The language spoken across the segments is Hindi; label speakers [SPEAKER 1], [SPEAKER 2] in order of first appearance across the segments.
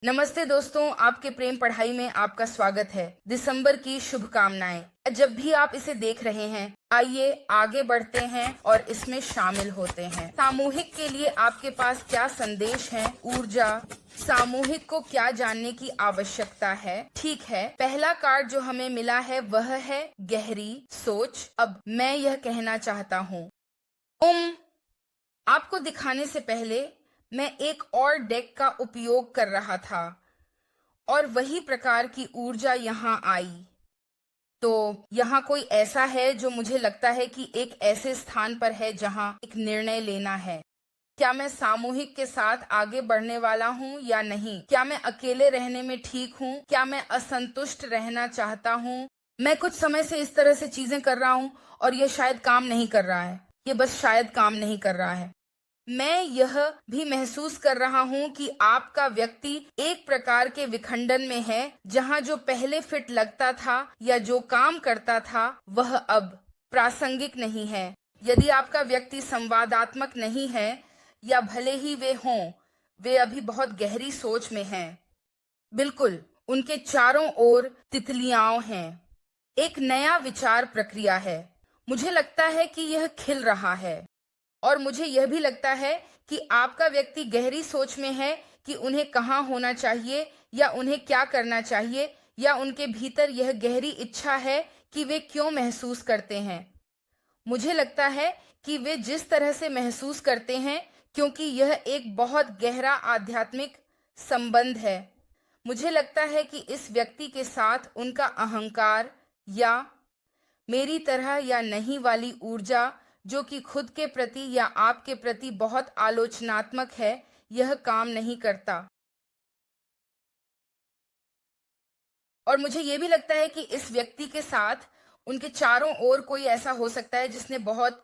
[SPEAKER 1] नमस्ते दोस्तों, आपके प्रेम पढ़ाई में आपका स्वागत है। दिसंबर की शुभकामनाएं। जब भी आप इसे देख रहे हैं, आइए आगे बढ़ते हैं और इसमें शामिल होते हैं। सामूहिक के लिए आपके पास क्या संदेश है, ऊर्जा, सामूहिक को क्या जानने की आवश्यकता है। ठीक है, पहला कार्ड जो हमें मिला है वह है गहरी सोच। अब मैं यह कहना चाहता हूँ, आपको दिखाने से पहले मैं एक और डेक का उपयोग कर रहा था और वही प्रकार की ऊर्जा यहाँ आई। तो यहाँ कोई ऐसा है जो मुझे लगता है कि एक ऐसे स्थान पर है जहाँ एक निर्णय लेना है। क्या मैं सामूहिक के साथ आगे बढ़ने वाला हूँ या नहीं? क्या मैं अकेले रहने में ठीक हूँ? क्या मैं असंतुष्ट रहना चाहता हूँ? मैं कुछ समय से इस तरह से चीजें कर रहा हूँ और ये शायद काम नहीं कर रहा है। ये बस शायद काम नहीं कर रहा है। मैं यह भी महसूस कर रहा हूँ कि आपका व्यक्ति एक प्रकार के विखंडन में है, जहाँ जो पहले फिट लगता था या जो काम करता था वह अब प्रासंगिक नहीं है। यदि आपका व्यक्ति संवादात्मक नहीं है या भले ही वे हों, वे अभी बहुत गहरी सोच में हैं। बिल्कुल, उनके चारों ओर तितलियां हैं। एक नया विचार प्रक्रिया है। मुझे लगता है कि यह खिल रहा है और मुझे यह भी लगता है कि आपका व्यक्ति गहरी सोच में है कि उन्हें कहाँ होना चाहिए या उन्हें क्या करना चाहिए, या उनके भीतर यह गहरी इच्छा है कि वे क्यों महसूस करते हैं। मुझे लगता है कि वे जिस तरह से महसूस करते हैं, क्योंकि यह एक बहुत गहरा आध्यात्मिक संबंध है। मुझे लगता है कि इस व्यक्ति के साथ उनका अहंकार या मेरी तरह या नहीं वाली ऊर्जा, जो कि खुद के प्रति या आपके प्रति बहुत आलोचनात्मक है, यह काम नहीं करता। और मुझे ये भी लगता है कि इस व्यक्ति के साथ उनके चारों ओर कोई ऐसा हो सकता है जिसने बहुत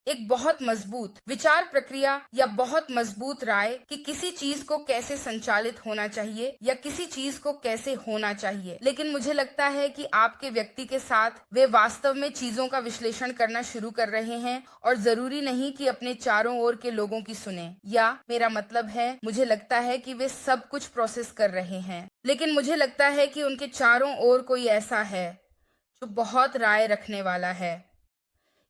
[SPEAKER 1] एक बहुत मजबूत विचार प्रक्रिया या बहुत मजबूत राय कि किसी चीज को कैसे संचालित होना चाहिए या किसी चीज को कैसे होना चाहिए। लेकिन मुझे लगता है कि आपके व्यक्ति के साथ वे वास्तव में चीजों का विश्लेषण करना शुरू कर रहे हैं और जरूरी नहीं कि अपने चारों ओर के लोगों की सुने, या मेरा मतलब है मुझे लगता है कि वे सब कुछ प्रोसेस कर रहे हैं। लेकिन मुझे लगता है कि उनके चारों ओर कोई ऐसा है जो बहुत राय रखने वाला है।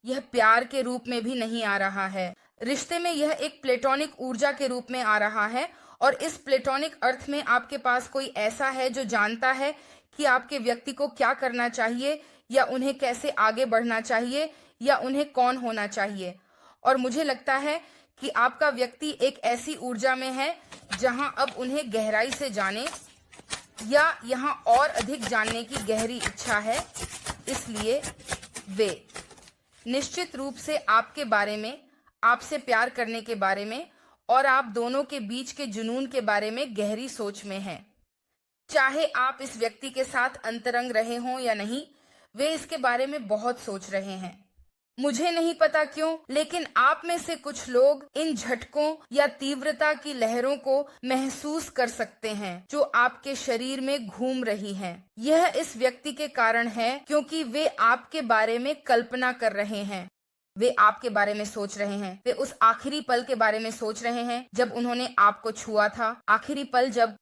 [SPEAKER 1] यह प्यार के रूप में भी नहीं आ रहा है। रिश्ते में यह एक प्लेटोनिक ऊर्जा के रूप में आ रहा है, और इस प्लेटोनिक अर्थ में आपके पास कोई ऐसा है जो जानता है कि आपके व्यक्ति को क्या करना चाहिए या उन्हें कैसे आगे बढ़ना चाहिए या उन्हें कौन होना चाहिए। और मुझे लगता है कि आपका व्यक्ति एक ऐसी ऊर्जा में है जहां अब उन्हें गहराई से जाने या यहां और अधिक जानने की गहरी इच्छा है। इसलिए वे निश्चित रूप से आपके बारे में, आपसे प्यार करने के बारे में और आप दोनों के बीच के जुनून के बारे में गहरी सोच में हैं। चाहे आप इस व्यक्ति के साथ अंतरंग रहे हों या नहीं, वे इसके बारे में बहुत सोच रहे हैं। मुझे नहीं पता क्यों, लेकिन आप में से कुछ लोग इन झटकों या तीव्रता की लहरों को महसूस कर सकते हैं जो आपके शरीर में घूम रही हैं। यह इस व्यक्ति के कारण है क्योंकि वे आपके बारे में कल्पना कर रहे हैं। वे आपके बारे में सोच रहे हैं। वे उस आखिरी पल के बारे में सोच रहे हैं जब उन्होंने आपको छुआ था। आखिरी पल जब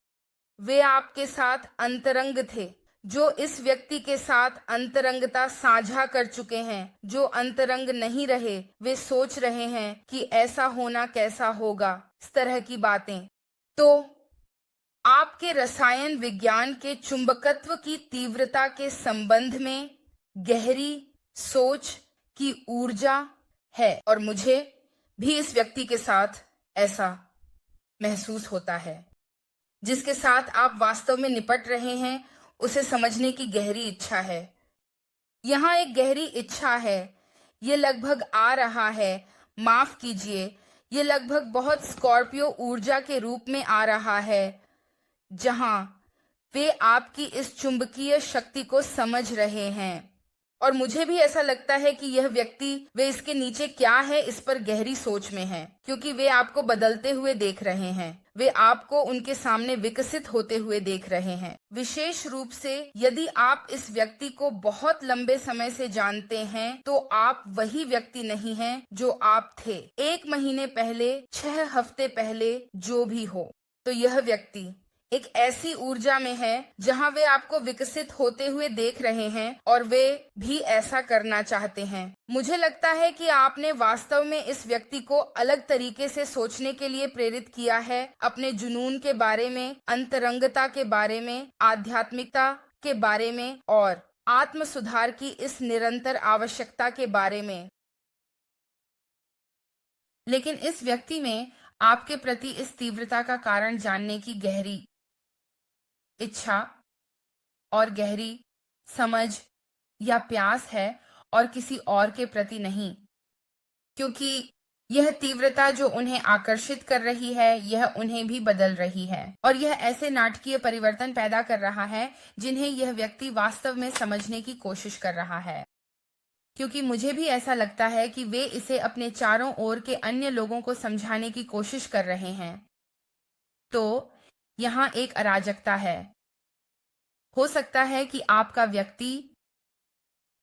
[SPEAKER 1] वे आपके साथ अंतरंग थे। जो इस व्यक्ति के साथ अंतरंगता साझा कर चुके हैं, जो अंतरंग नहीं रहे, वे सोच रहे हैं कि ऐसा होना कैसा होगा, इस तरह की बातें। तो आपके रसायन विज्ञान के चुंबकत्व की तीव्रता के संबंध में गहरी सोच की ऊर्जा है, और मुझे भी इस व्यक्ति के साथ ऐसा महसूस होता है। जिसके साथ आप वास्तव में निपट रहे हैं, उसे समझने की गहरी इच्छा है। यहाँ एक गहरी इच्छा है। ये लगभग आ रहा है, माफ कीजिए, ये लगभग बहुत स्कॉर्पियो ऊर्जा के रूप में आ रहा है, जहाँ वे आपकी इस चुंबकीय शक्ति को समझ रहे हैं और मुझे भी ऐसा लगता है कि यह व्यक्ति वे इसके नीचे क्या है इस पर गहरी सोच में है, क्योंकि वे आपको बदलते हुए देख रहे हैं। वे आपको उनके सामने विकसित होते हुए देख रहे हैं। विशेष रूप से यदि आप इस व्यक्ति को बहुत लंबे समय से जानते हैं तो आप वही व्यक्ति नहीं हैं जो आप थे 1 महीने पहले, 6 हफ्ते पहले, जो भी हो। तो यह व्यक्ति एक ऐसी ऊर्जा में है जहां वे आपको विकसित होते हुए देख रहे हैं और वे भी ऐसा करना चाहते हैं। मुझे लगता है कि आपने वास्तव में इस व्यक्ति को अलग तरीके से सोचने के लिए प्रेरित किया है, अपने जुनून के बारे में, अंतरंगता के बारे में, आध्यात्मिकता के बारे में और आत्म सुधार की इस निरंतर आवश्यकता के बारे में। लेकिन इस व्यक्ति में आपके प्रति इस तीव्रता का कारण जानने की गहरी इच्छा और गहरी समझ या प्यास है और किसी और के प्रति नहीं, क्योंकि यह तीव्रता जो उन्हें आकर्षित कर रही है यह उन्हें भी बदल रही है और यह ऐसे नाटकीय परिवर्तन पैदा कर रहा है जिन्हें यह व्यक्ति वास्तव में समझने की कोशिश कर रहा है। क्योंकि मुझे भी ऐसा लगता है कि वे इसे अपने चारों ओर के अन्य लोगों को समझाने की कोशिश कर रहे हैं। तो यहाँ एक अराजकता है। हो सकता है कि आपका व्यक्ति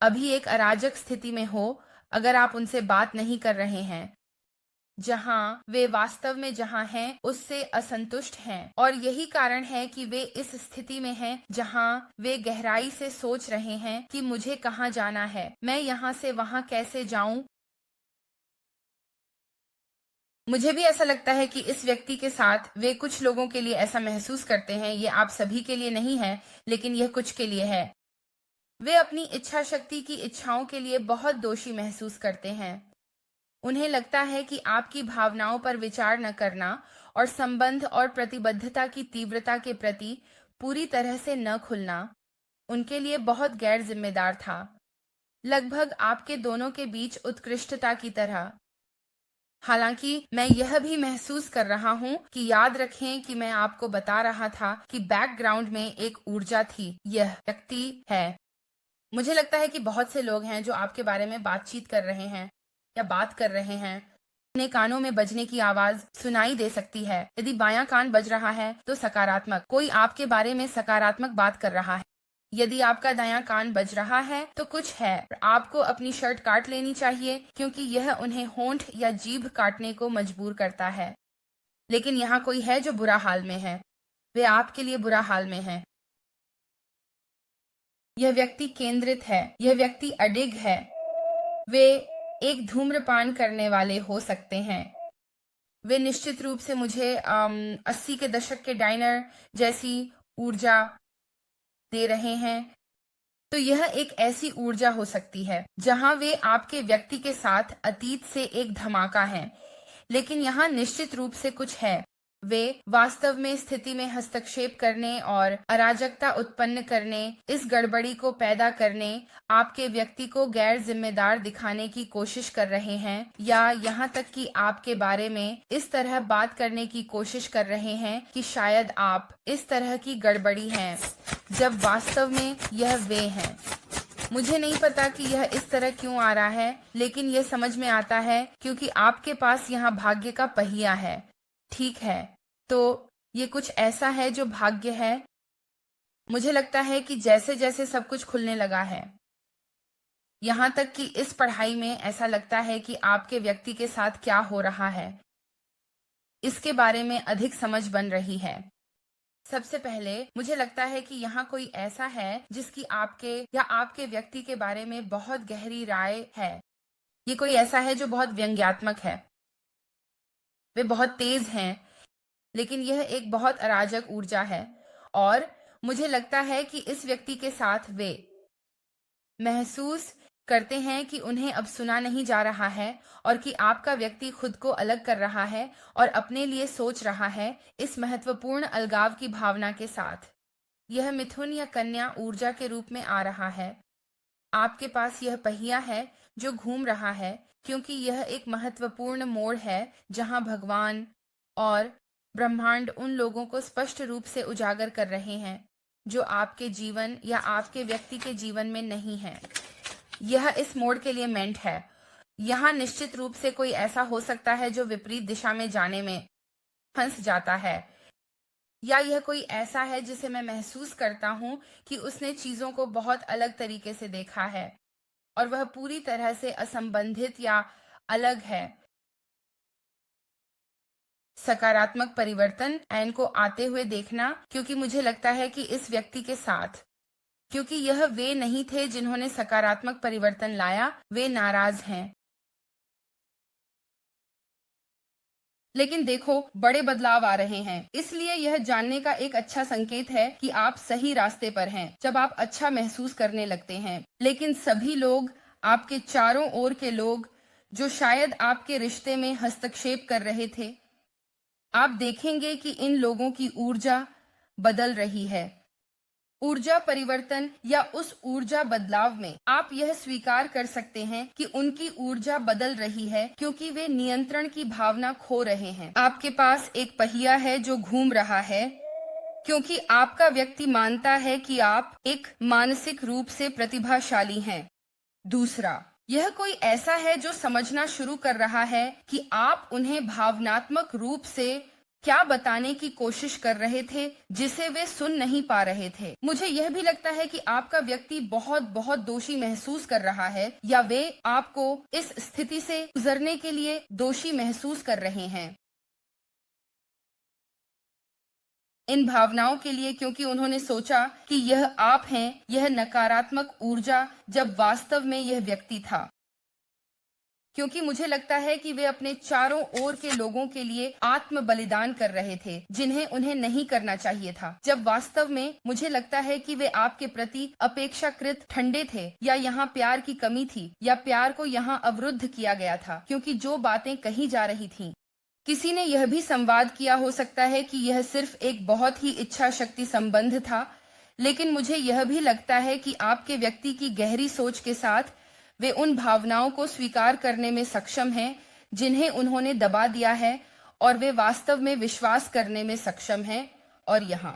[SPEAKER 1] अभी एक अराजक स्थिति में हो अगर आप उनसे बात नहीं कर रहे हैं, जहां वे वास्तव में जहां हैं उससे असंतुष्ट हैं और यही कारण है कि वे इस स्थिति में हैं जहां वे गहराई से सोच रहे हैं कि मुझे कहां जाना है, मैं यहां से वहां कैसे जाऊं। मुझे भी ऐसा लगता है कि इस व्यक्ति के साथ वे कुछ लोगों के लिए ऐसा महसूस करते हैं। ये आप सभी के लिए नहीं है, लेकिन यह कुछ के लिए है। वे अपनी इच्छा शक्ति की इच्छाओं के लिए बहुत दोषी महसूस करते हैं। उन्हें लगता है कि आपकी भावनाओं पर विचार न करना और संबंध और प्रतिबद्धता की तीव्रता के प्रति पूरी तरह से न खुलना उनके लिए बहुत गैर जिम्मेदार था, लगभग आपके दोनों के बीच उत्कृष्टता की तरह। हालांकि मैं यह भी महसूस कर रहा हूं कि याद रखें कि मैं आपको बता रहा था कि बैकग्राउंड में एक ऊर्जा थी, यह व्यक्ति है। मुझे लगता है कि बहुत से लोग हैं जो आपके बारे में बातचीत कर रहे हैं या बात कर रहे हैं। अपने कानों में बजने की आवाज सुनाई दे सकती है। यदि बायां कान बज रहा है तो सकारात्मक, कोई आपके बारे में सकारात्मक बात कर रहा है। यदि आपका दायां कान बज रहा है तो कुछ है। आपको अपनी शर्ट काट लेनी चाहिए क्योंकि यह उन्हें होंठ या जीभ काटने को मजबूर करता है। लेकिन यहाँ कोई है जो बुरा हाल में है, वे आपके लिए बुरा हाल में है। यह व्यक्ति केंद्रित है, यह व्यक्ति अडिग है। वे एक धूम्रपान करने वाले हो सकते हैं। वे निश्चित रूप से मुझे 80 के दशक के डाइनर जैसी ऊर्जा दे रहे हैं। तो यह एक ऐसी ऊर्जा हो सकती है जहां वे आपके व्यक्ति के साथ अतीत से एक धमाका है, लेकिन यहाँ निश्चित रूप से कुछ है। वे वास्तव में स्थिति में हस्तक्षेप करने और अराजकता उत्पन्न करने, इस गड़बड़ी को पैदा करने, आपके व्यक्ति को गैर जिम्मेदार दिखाने की कोशिश कर रहे हैं, या यहाँ तक कि आपके बारे में इस तरह बात करने की कोशिश कर रहे हैं कि शायद आप इस तरह की गड़बड़ी हैं, जब वास्तव में यह वे हैं। मुझे नहीं पता कि यह इस तरह क्यों आ रहा है, लेकिन यह समझ में आता है क्योंकि आपके पास यहाँ भाग्य का पहिया है। ठीक है, तो ये कुछ ऐसा है जो भाग्य है। मुझे लगता है कि जैसे जैसे सब कुछ खुलने लगा है, यहाँ तक कि इस पढ़ाई में ऐसा लगता है कि आपके व्यक्ति के साथ क्या हो रहा है, इसके बारे में अधिक समझ बन रही है। सबसे पहले मुझे लगता है कि यहाँ कोई ऐसा है जिसकी आपके या आपके व्यक्ति के बारे में बहुत गहरी राय है। ये कोई ऐसा है जो बहुत व्यंग्यात्मक है। वे बहुत तेज हैं, लेकिन यह एक बहुत अराजक ऊर्जा है और मुझे लगता है कि इस व्यक्ति के साथ वे महसूस करते हैं कि उन्हें अब सुना नहीं जा रहा है और कि आपका व्यक्ति खुद को अलग कर रहा है और अपने लिए सोच रहा है, इस महत्वपूर्ण अलगाव की भावना के साथ। यह मिथुन या कन्या ऊर्जा के रूप में आ रहा है। आपके पास यह पहिया है जो घूम रहा है, क्योंकि यह एक महत्वपूर्ण मोड़ है जहां भगवान और ब्रह्मांड उन लोगों को स्पष्ट रूप से उजागर कर रहे हैं जो आपके जीवन या आपके व्यक्ति के जीवन में नहीं हैं। यह इस मोड के लिए मेंट है। यहाँ निश्चित रूप से कोई ऐसा हो सकता है जो विपरीत दिशा में जाने में फंस जाता है, या यह कोई ऐसा है जिसे मैं महसूस करता हूँ कि उसने चीजों को बहुत अलग तरीके से देखा है और वह पूरी तरह से असंबंधित या अलग है। सकारात्मक परिवर्तन एन को आते हुए देखना, क्योंकि मुझे लगता है कि इस व्यक्ति के साथ, क्योंकि यह वे नहीं थे जिन्होंने सकारात्मक परिवर्तन लाया, वे नाराज हैं। लेकिन देखो, बड़े बदलाव आ रहे हैं, इसलिए यह जानने का एक अच्छा संकेत है कि आप सही रास्ते पर हैं जब आप अच्छा महसूस करने लगते हैं। लेकिन सभी लोग, आपके चारों ओर के लोग जो शायद आपके रिश्ते में हस्तक्षेप कर रहे थे, आप देखेंगे कि इन लोगों की ऊर्जा बदल रही है। ऊर्जा परिवर्तन या उस ऊर्जा बदलाव में आप यह स्वीकार कर सकते हैं कि उनकी ऊर्जा बदल रही है क्योंकि वे नियंत्रण की भावना खो रहे हैं। आपके पास एक पहिया है जो घूम रहा है क्योंकि आपका व्यक्ति मानता है कि आप एक मानसिक रूप से प्रतिभाशाली हैं। दूसरा, यह कोई ऐसा है जो समझना शुरू कर रहा है कि आप उन्हें भावनात्मक रूप से क्या बताने की कोशिश कर रहे थे जिसे वे सुन नहीं पा रहे थे। मुझे यह भी लगता है कि आपका व्यक्ति बहुत बहुत दोषी महसूस कर रहा है, या वे आपको इस स्थिति से गुजरने के लिए दोषी महसूस कर रहे हैं, इन भावनाओं के लिए, क्योंकि उन्होंने सोचा कि यह आप हैं, यह नकारात्मक ऊर्जा, जब वास्तव में यह व्यक्ति था। क्योंकि मुझे लगता है कि वे अपने चारों ओर के लोगों के लिए आत्म बलिदान कर रहे थे जिन्हें उन्हें नहीं करना चाहिए था, जब वास्तव में मुझे लगता है कि वे आपके प्रति अपेक्षाकृत ठंडे थे, या यहाँ प्यार की कमी थी, या प्यार को यहाँ अवरुद्ध किया गया था क्योंकि जो बातें कही जा रही थीं। किसी ने यह भी संवाद किया हो सकता है कि यह सिर्फ एक बहुत ही इच्छा शक्ति संबंध था, लेकिन मुझे यह भी लगता है कि आपके व्यक्ति की गहरी सोच के साथ वे उन भावनाओं को स्वीकार करने में सक्षम हैं जिन्हें उन्होंने दबा दिया है, और वे वास्तव में विश्वास करने में सक्षम हैं, और यहाँ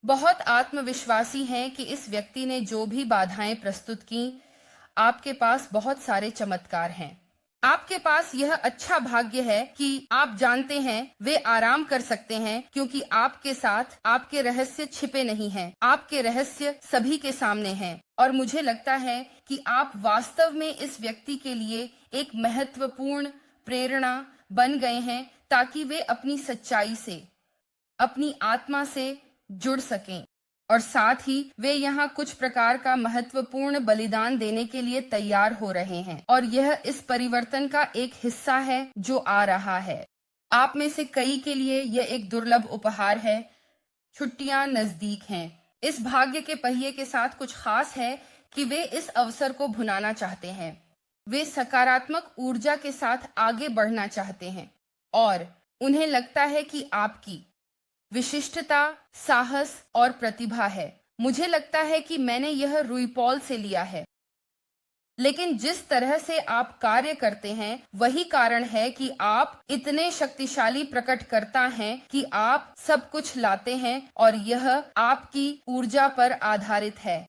[SPEAKER 1] बहुत आत्मविश्वासी हैं कि इस व्यक्ति ने जो भी बाधाएं प्रस्तुत की, आपके पास बहुत सारे चमत्कार हैं। आपके पास यह अच्छा भाग्य है कि आप जानते हैं वे आराम कर सकते हैं क्योंकि आपके साथ आपके रहस्य छिपे नहीं हैं, आपके रहस्य सभी के सामने हैं, और मुझे लगता है कि आप वास्तव में इस व्यक्ति के लिए एक महत्वपूर्ण प्रेरणा बन गए हैं ताकि वे अपनी सच्चाई से, अपनी आत्मा से जुड़ सकें, और साथ ही वे यहाँ कुछ प्रकार का महत्वपूर्ण बलिदान देने के लिए तैयार हो रहे हैं, और यह इस परिवर्तन का एक हिस्सा है जो आ रहा है। आप में से कई के लिए यह एक दुर्लभ उपहार है। छुट्टियां नजदीक हैं। इस भाग्य के पहिए के साथ कुछ खास है कि वे इस अवसर को भुनाना चाहते हैं। वे सकारात्मक ऊर्जा के साथ आगे बढ़ना चाहते हैं, और उन्हें लगता है कि आपकी विशिष्टता, साहस और प्रतिभा है। मुझे लगता है कि मैंने यह रुई पॉल से लिया है, लेकिन जिस तरह से आप कार्य करते हैं वही कारण है कि आप इतने शक्तिशाली प्रकटकर्ता हैं कि आप सब कुछ लाते हैं, और यह आपकी ऊर्जा पर आधारित है।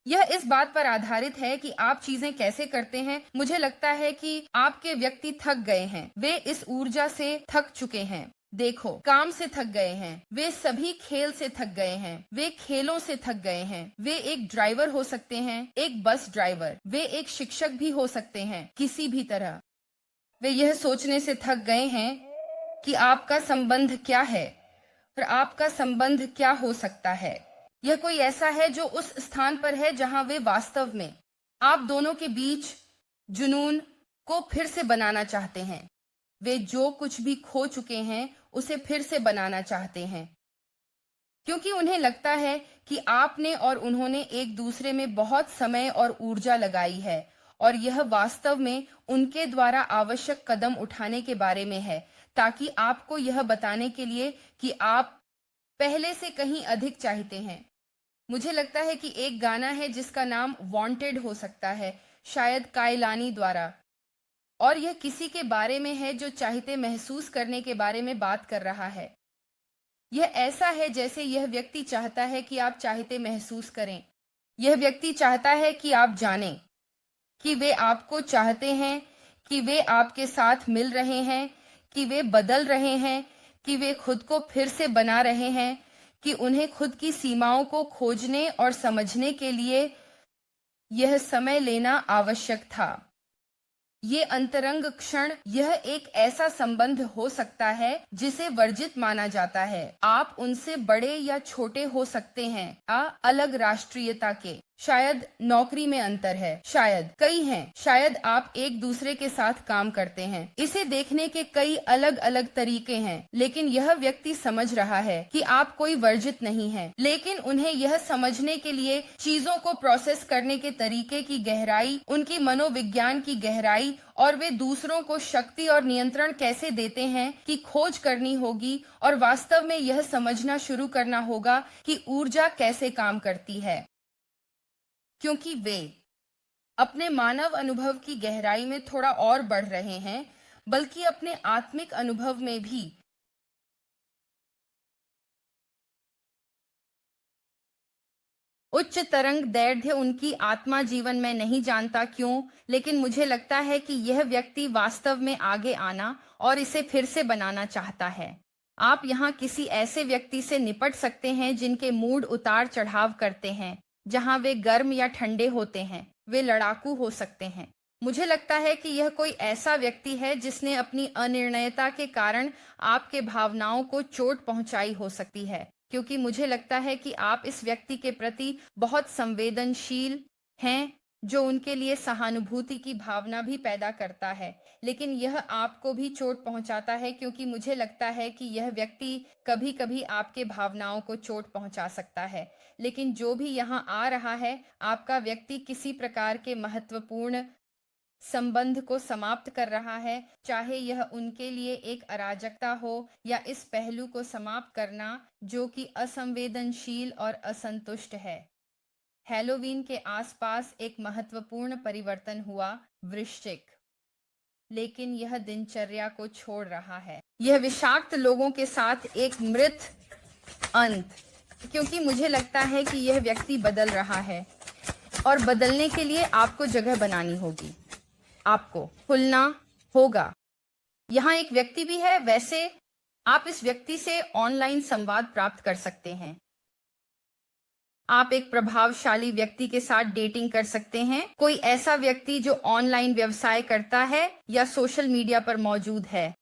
[SPEAKER 1] यह इस बात पर आधारित है कि आप चीजें कैसे करते हैं। मुझे लगता है कि आपके व्यक्ति थक गए हैं, वे इस ऊर्जा से थक चुके हैं। देखो, काम से थक गए हैं, वे सभी खेल से थक गए हैं, वे खेलों से थक गए हैं, वे एक ड्राइवर हो सकते हैं, एक बस ड्राइवर, वे एक शिक्षक भी हो सकते हैं, किसी भी तरह। वे यह सोचने से थक गए हैं कि आपका संबंध क्या है और आपका संबंध क्या हो सकता है। यह कोई ऐसा है जो उस स्थान पर है जहां वे वास्तव में आप दोनों के बीच जुनून को फिर से बनाना चाहते हैं। वे जो कुछ भी खो चुके हैं उसे फिर से बनाना चाहते हैं, क्योंकि उन्हें लगता है कि आपने और उन्होंने एक दूसरे में बहुत समय और ऊर्जा लगाई है, और यह वास्तव में उनके द्वारा आवश्यक कदम उठाने के बारे में है, ताकि आपको यह बताने के लिए कि आप पहले से कहीं अधिक चाहते हैं। मुझे लगता है कि एक गाना है जिसका नाम वांटेड हो सकता है, शायद कायलानी द्वारा, और यह किसी के बारे में है जो चाहते महसूस करने के बारे में बात कर रहा है। यह ऐसा है जैसे यह व्यक्ति चाहता है कि आप चाहते महसूस करें। यह व्यक्ति चाहता है कि आप जानें कि वे आपको चाहते हैं, कि वे आपके साथ मिल रहे हैं, कि वे बदल रहे हैं, कि वे खुद को फिर से बना रहे हैं, कि उन्हें खुद की सीमाओं को खोजने और समझने के लिए यह समय लेना आवश्यक था। ये अंतरंग क्षण, यह एक ऐसा संबंध हो सकता है जिसे वर्जित माना जाता है। आप उनसे बड़े या छोटे हो सकते हैं, अलग राष्ट्रीयता के, शायद नौकरी में अंतर है, शायद कई हैं, शायद आप एक दूसरे के साथ काम करते हैं। इसे देखने के कई अलग अलग तरीके हैं, लेकिन यह व्यक्ति समझ रहा है कि आप कोई वर्जित नहीं है, लेकिन उन्हें यह समझने के लिए चीजों को प्रोसेस करने के तरीके की गहराई, उनकी मनोविज्ञान की गहराई और वे दूसरों को शक्ति और नियंत्रण कैसे देते हैं की खोज करनी होगी और वास्तव में यह समझना शुरू करना होगा कि ऊर्जा कैसे काम करती है, क्योंकि वे अपने मानव अनुभव की गहराई में थोड़ा और बढ़ रहे हैं, बल्कि अपने आत्मिक अनुभव में भी। उच्च तरंग दैर्ध्य उनकी आत्मा जीवन में नहीं जानता क्यों, लेकिन मुझे लगता है कि यह व्यक्ति वास्तव में आगे आना और इसे फिर से बनाना चाहता है। आप यहाँ किसी ऐसे व्यक्ति से निपट सकते हैं जिनके मूड उतार चढ़ाव करते हैं, जहाँ वे गर्म या ठंडे होते हैं, वे लड़ाकू हो सकते हैं। मुझे लगता है कि यह कोई ऐसा व्यक्ति है जिसने अपनी अनिर्णयता के कारण आपके भावनाओं को चोट पहुंचाई हो सकती है, क्योंकि मुझे लगता है कि आप इस व्यक्ति के प्रति बहुत संवेदनशील हैं, जो उनके लिए सहानुभूति की भावना भी पैदा करता है, लेकिन यह आपको भी चोट पहुंचाता है, क्योंकि मुझे लगता है कि यह व्यक्ति कभी कभी आपके भावनाओं को चोट पहुंचा सकता है। लेकिन जो भी यहाँ आ रहा है, आपका व्यक्ति किसी प्रकार के महत्वपूर्ण संबंध को समाप्त कर रहा है, चाहे यह उनके लिए एक अराजकता हो या इस पहलू को समाप्त करना जो कि असंवेदनशील और असंतुष्ट है। हैलोवीन के आसपास एक महत्वपूर्ण परिवर्तन हुआ, वृश्चिक, लेकिन यह दिनचर्या को छोड़ रहा है। यह विषाक्त लोगों के साथ एक मृत अंत, क्योंकि मुझे लगता है कि यह व्यक्ति बदल रहा है और बदलने के लिए आपको जगह बनानी होगी, आपको खुलना होगा। यहाँ एक व्यक्ति भी है, वैसे आप इस व्यक्ति से ऑनलाइन संवाद प्राप्त कर सकते हैं। आप एक प्रभावशाली व्यक्ति के साथ डेटिंग कर सकते हैं, कोई ऐसा व्यक्ति जो ऑनलाइन व्यवसाय करता है या सोशल मीडिया पर मौजूद है।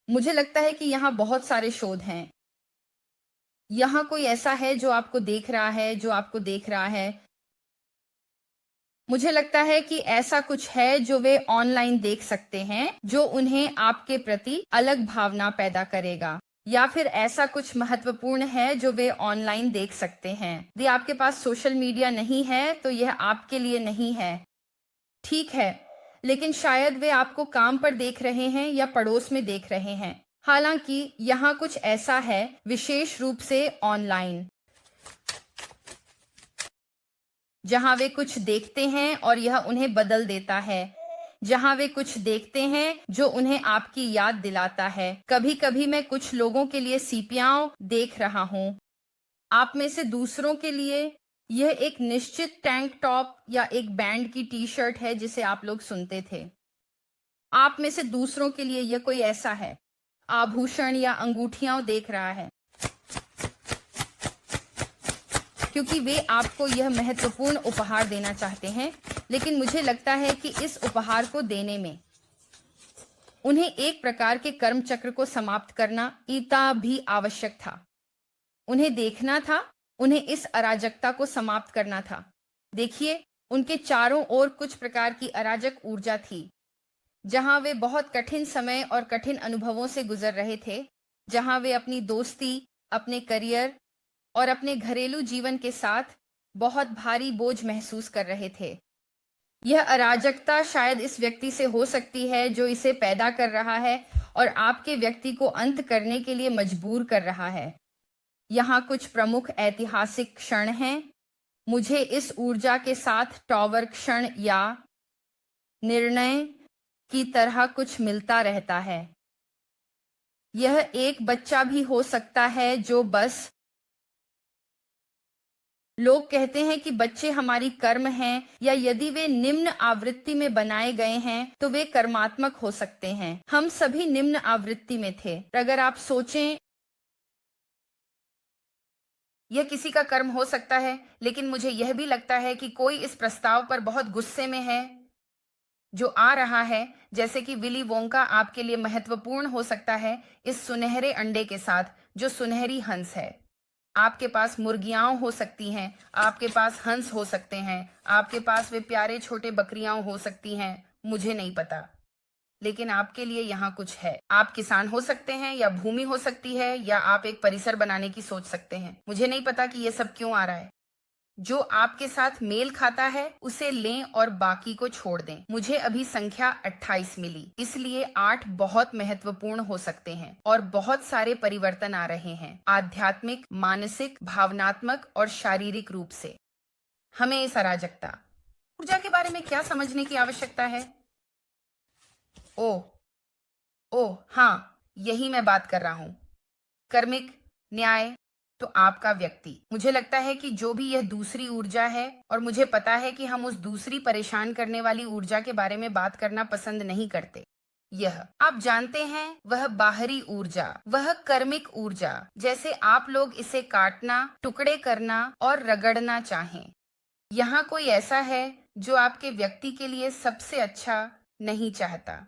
[SPEAKER 1] मुझे लगता है कि यहाँ बहुत सारे शोध हैं। यहाँ कोई ऐसा है जो आपको देख रहा है, जो आपको देख रहा है। मुझे लगता है कि ऐसा कुछ है जो वे ऑनलाइन देख सकते हैं, जो उन्हें आपके प्रति अलग भावना पैदा करेगा, या फिर ऐसा कुछ महत्वपूर्ण है जो वे ऑनलाइन देख सकते हैं। यदि आपके पास सोशल मीडिया नहीं है तो यह आपके लिए नहीं है, ठीक है, लेकिन शायद वे आपको काम पर देख रहे हैं या पड़ोस में देख रहे हैं। हालांकि यहाँ कुछ ऐसा है, विशेष रूप से ऑनलाइन, जहां वे कुछ देखते हैं और यह उन्हें बदल देता है, जहां वे कुछ देखते हैं जो उन्हें आपकी याद दिलाता है। कभी कभी मैं कुछ लोगों के लिए सीपियाओं देख रहा हूँ। आप में से दूसरों के लिए यह एक निश्चित टैंक टॉप या एक बैंड की टी शर्ट है जिसे आप लोग सुनते थे। आप में से दूसरों के लिए यह कोई ऐसा है, आभूषण या अंगूठियां देख रहा है, क्योंकि वे आपको यह महत्वपूर्ण उपहार देना चाहते हैं। लेकिन मुझे लगता है कि इस उपहार को देने में उन्हें एक प्रकार के कर्म चक्र को समाप्त करना इता भी आवश्यक था। उन्हें देखना था, उन्हें इस अराजकता को समाप्त करना था। देखिए, उनके चारों ओर कुछ प्रकार की अराजक ऊर्जा थी, जहां वे बहुत कठिन समय और कठिन अनुभवों से गुजर रहे थे, जहां वे अपनी दोस्ती, अपने करियर और अपने घरेलू जीवन के साथ बहुत भारी बोझ महसूस कर रहे थे। यह अराजकता शायद इस व्यक्ति से हो सकती है जो इसे पैदा कर रहा है और आपके व्यक्ति को अंत करने के लिए मजबूर कर रहा है। यहाँ कुछ प्रमुख ऐतिहासिक क्षण हैं। मुझे इस ऊर्जा के साथ टॉवर क्षण या निर्णय की तरह कुछ मिलता रहता है। यह एक बच्चा भी हो सकता है जो बस लोग कहते हैं कि बच्चे हमारी कर्म हैं, या यदि वे निम्न आवृत्ति में बनाए गए हैं तो वे कर्मात्मक हो सकते हैं। हम सभी निम्न आवृत्ति में थे। अगर आप सोचें, यह किसी का कर्म हो सकता है, लेकिन मुझे यह भी लगता है कि कोई इस प्रस्ताव पर बहुत गुस्से में है जो आ रहा है, जैसे कि विली वोंका आपके लिए महत्वपूर्ण हो सकता है इस सुनहरे अंडे के साथ जो सुनहरी हंस है। आपके पास मुर्गियां हो सकती हैं, आपके पास हंस हो सकते हैं, आपके पास वे प्यारे छोटे बकरियां हो सकती हैं, मुझे नहीं पता। लेकिन आपके लिए यहाँ कुछ है। आप किसान हो सकते हैं, या भूमि हो सकती है, या आप एक परिसर बनाने की सोच सकते हैं। मुझे नहीं पता कि ये सब क्यों आ रहा है। जो आपके साथ मेल खाता है उसे लें और बाकी को छोड़ दें। मुझे अभी संख्या 28 मिली, इसलिए 8 बहुत महत्वपूर्ण हो सकते हैं और बहुत सारे परिवर्तन आ रहे हैं, आध्यात्मिक, मानसिक, भावनात्मक और शारीरिक रूप से। हमें इस अराजकता ऊर्जा के बारे में क्या समझने की आवश्यकता है? ओह ओह हाँ, यही मैं बात कर रहा हूँ। कर्मिक न्याय, तो आपका व्यक्ति। मुझे लगता है कि जो भी यह दूसरी ऊर्जा है, और मुझे पता है कि हम उस दूसरी परेशान करने वाली ऊर्जा के बारे में बात करना पसंद नहीं करते। यह आप जानते हैं, वह बाहरी ऊर्जा, वह कर्मिक ऊर्जा, जैसे आप लोग इसे काटना, टुकड़े करना और रगड़ना चाहें। यहाँ कोई ऐसा है जो आपके व्यक्ति के लिए सबसे अच्छा नहीं चाहता।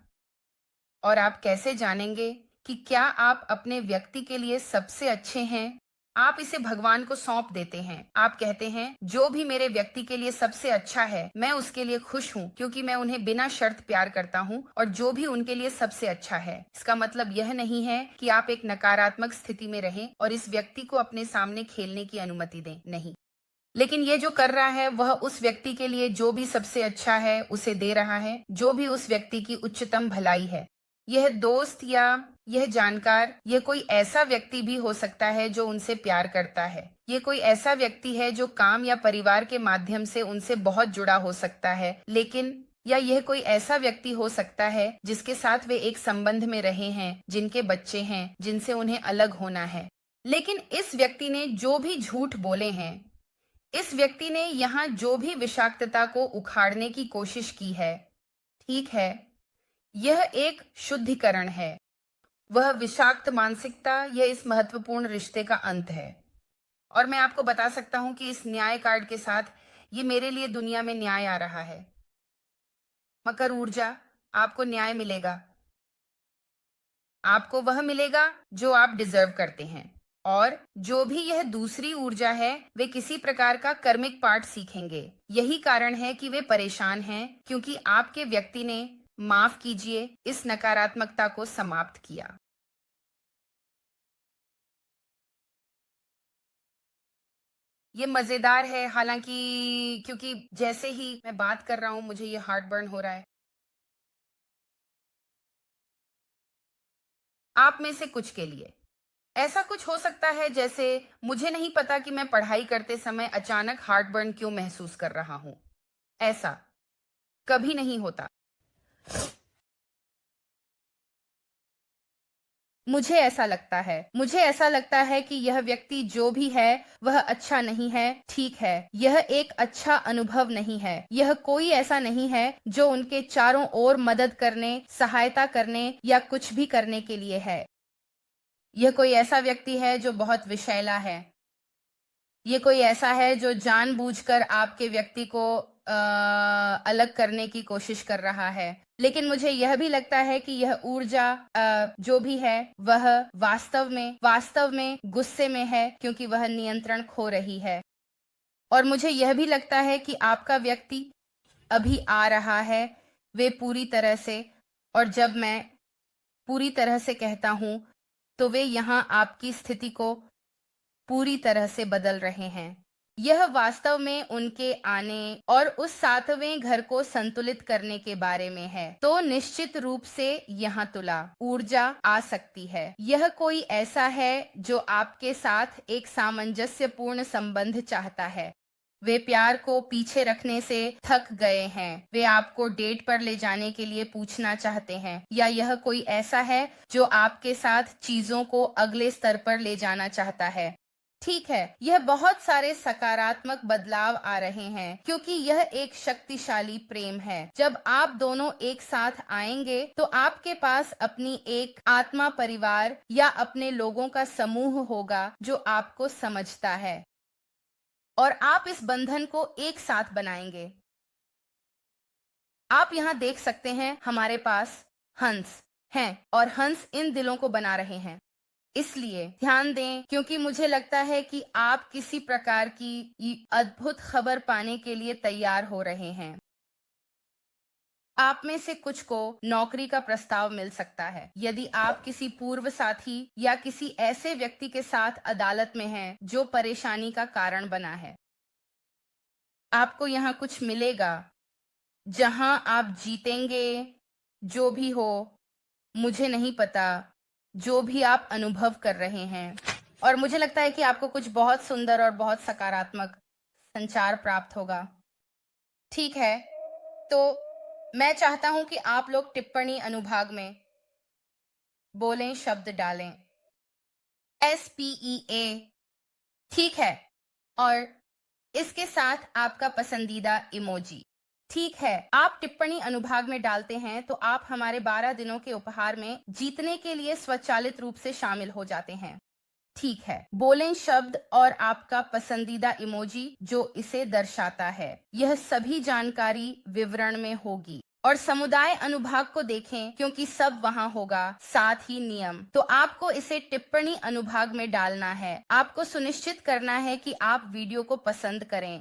[SPEAKER 1] और आप कैसे जानेंगे कि क्या आप अपने व्यक्ति के लिए सबसे अच्छे हैं? आप इसे भगवान को सौंप देते हैं। आप कहते हैं, जो भी मेरे व्यक्ति के लिए सबसे अच्छा है, मैं उसके लिए खुश हूँ, क्योंकि मैं उन्हें बिना शर्त प्यार करता हूँ, और जो भी उनके लिए सबसे अच्छा है। इसका मतलब यह नहीं है कि आप एक नकारात्मक स्थिति में रहें और इस व्यक्ति को अपने सामने खेलने की अनुमति दें, नहीं। लेकिन ये जो कर रहा है, वह उस व्यक्ति के लिए जो भी सबसे अच्छा है उसे दे रहा है, जो भी उस व्यक्ति की उच्चतम भलाई है। यह दोस्त या यह जानकार, यह कोई ऐसा व्यक्ति भी हो सकता है जो उनसे प्यार करता है। ये कोई ऐसा व्यक्ति है जो काम या परिवार के माध्यम से उनसे बहुत जुड़ा हो सकता है, लेकिन या यह कोई ऐसा व्यक्ति हो सकता है जिसके साथ वे एक संबंध में रहे हैं, जिनके बच्चे हैं, जिनसे उन्हें अलग होना है। लेकिन इस व्यक्ति ने जो भी झूठ बोले हैं, इस व्यक्ति ने यहाँ जो भी विषाक्तता को उखाड़ने की कोशिश की है, ठीक है, यह एक शुद्धिकरण है। वह विषाक्त मानसिकता, यह इस महत्वपूर्ण रिश्ते का अंत है। और मैं आपको बता सकता हूं कि इस न्याय कार्ड के साथ ये मेरे लिए दुनिया में न्याय आ रहा है। मकर ऊर्जा, आपको न्याय मिलेगा। आपको वह मिलेगा जो आप डिजर्व करते हैं। और जो भी यह दूसरी ऊर्जा है, वे किसी प्रकार का कर्मिक पाठ सीखेंगे। यही कारण है कि वे परेशान हैं, क्योंकि आपके व्यक्ति ने, माफ कीजिए, इस नकारात्मकता को समाप्त किया। ये मजेदार है, हालांकि क्योंकि जैसे ही मैं बात कर रहा हूं मुझे ये हार्ट बर्न हो रहा है। आप में से कुछ के लिए ऐसा कुछ हो सकता है, जैसे मुझे नहीं पता कि मैं पढ़ाई करते समय अचानक हार्ट बर्न क्यों महसूस कर रहा हूं। ऐसा कभी नहीं होता। मुझे ऐसा लगता है कि यह व्यक्ति जो भी है वह अच्छा नहीं है, ठीक है। यह एक अच्छा अनुभव नहीं है। यह कोई ऐसा नहीं है जो उनके चारों ओर मदद करने, सहायता करने या कुछ भी करने के लिए है। यह कोई ऐसा व्यक्ति है जो बहुत विषैला है। ये कोई ऐसा है जो जानबूझकर आपके व्यक्ति को अलग करने की कोशिश कर रहा है। लेकिन मुझे यह भी लगता है कि यह ऊर्जा जो भी है वह वास्तव में गुस्से में है, क्योंकि वह नियंत्रण खो रही है। और मुझे यह भी लगता है कि आपका व्यक्ति अभी आ रहा है, वे पूरी तरह से, और जब मैं पूरी तरह से कहता हूं तो वे यहाँ आपकी स्थिति को पूरी तरह से बदल रहे हैं। यह वास्तव में उनके आने और उस सातवें घर को संतुलित करने के बारे में है। तो निश्चित रूप से यहाँ तुला ऊर्जा आ सकती है। यह कोई ऐसा है जो आपके साथ एक सामंजस्यपूर्ण संबंध चाहता है। वे प्यार को पीछे रखने से थक गए हैं। वे आपको डेट पर ले जाने के लिए पूछना चाहते हैं, या यह कोई ऐसा है जो आपके साथ चीजों को अगले स्तर पर ले जाना चाहता है। ठीक है, यह बहुत सारे सकारात्मक बदलाव आ रहे हैं क्योंकि यह एक शक्तिशाली प्रेम है। जब आप दोनों एक साथ आएंगे तो आपके पास अपनी एक आत्मा परिवार या अपने लोगों का समूह होगा जो आपको समझता है और आप इस बंधन को एक साथ बनाएंगे। आप यहाँ देख सकते हैं हमारे पास हंस हैं और हंस इन दिलों को बना रहे हैं। इसलिए ध्यान दें क्योंकि मुझे लगता है कि आप किसी प्रकार की अद्भुत खबर पाने के लिए तैयार हो रहे हैं। आप में से कुछ को नौकरी का प्रस्ताव मिल सकता है यदि आप किसी पूर्व साथी या किसी ऐसे व्यक्ति के साथ अदालत में हैं जो परेशानी का कारण बना है। आपको यहाँ कुछ मिलेगा जहां आप जीतेंगे। जो भी हो, मुझे नहीं पता, जो भी आप अनुभव कर रहे हैं, और मुझे लगता है कि आपको कुछ बहुत सुंदर और बहुत सकारात्मक संचार प्राप्त होगा। ठीक है, तो मैं चाहता हूं कि आप लोग टिप्पणी अनुभाग में बोलें, शब्द डालें। SPEA, ठीक है, और इसके साथ आपका पसंदीदा इमोजी। ठीक है, आप टिप्पणी अनुभाग में डालते हैं तो आप हमारे 12 दिनों के उपहार में जीतने के लिए स्वचालित रूप से शामिल हो जाते हैं। ठीक है, बोलें शब्द और आपका पसंदीदा इमोजी जो इसे दर्शाता है। यह सभी जानकारी विवरण में होगी और समुदाय अनुभाग को देखें क्योंकि सब वहां होगा, साथ ही नियम। तो आपको इसे टिप्पणी अनुभाग में डालना है। आपको सुनिश्चित करना है कि आप वीडियो को पसंद करें।